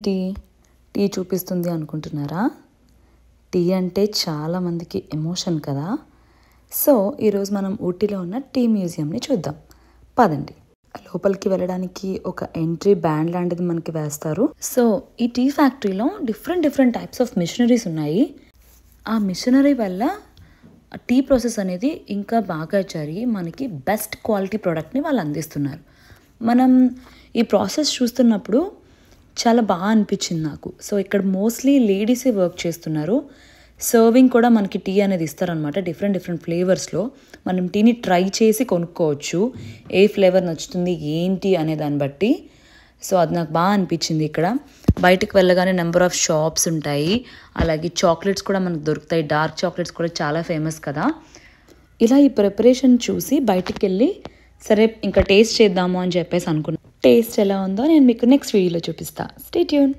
Tea tea చూపిస్తుంది అనుకుంటున్నారా? Tea అంటే చాలామందికి ఎమోషన్ కదా. సో ఈరోజు మనం ఊటీలో ఉన్న టీ మ్యూజియంని చూద్దాం. పదండి. లోపలికి వెళ్ళడానికి ఒక ఎంట్రీ బ్యాండ్ లాంటిది మనకి వేస్తారు. సో ఈ టీ ఫ్యాక్టరీలో డిఫరెంట్ టైప్స్ ఆఫ్ మిషనరీస్ ఉన్నాయి. ఆ మిషనరీ వల్ల టీ ప్రాసెస్ అనేది ఇంకా బాగా జరిగి మనకి బెస్ట్ క్వాలిటీ ప్రోడక్ట్ని వాళ్ళు అందిస్తున్నారు. మనం ఈ ప్రాసెస్ చూస్తున్నప్పుడు చాలా బాగా అనిపించింది నాకు. సో ఇక్కడ మోస్ట్లీ లేడీసే వర్క్ చేస్తున్నారు. సర్వింగ్ కూడా మనకి టీ అనేది ఇస్తారనమాట. డిఫరెంట్ ఫ్లేవర్స్లో మనం టీని ట్రై చేసి కొనుక్కోవచ్చు. ఏ ఫ్లేవర్ నచ్చుతుంది ఏంటి అనే దాన్ని బట్టి. సో అది నాకు బాగా అనిపించింది. ఇక్కడ బయటకు వెళ్ళగానే నెంబర్ ఆఫ్ షాప్స్ ఉంటాయి. అలాగే చాక్లెట్స్ కూడా మనకు దొరుకుతాయి. డార్క్ చాక్లెట్స్ కూడా చాలా ఫేమస్ కదా. ఇలా ఈ ప్రిపరేషన్ చూసి బయటికి వెళ్ళి సరే ఇంకా టేస్ట్ చేద్దాము అని చెప్పేసి అనుకున్నాను. టేస్ట్ ఎలా ఉందో నేను మీకు నెక్స్ట్ వీడియోలో చూపిస్తాను. Stay tune.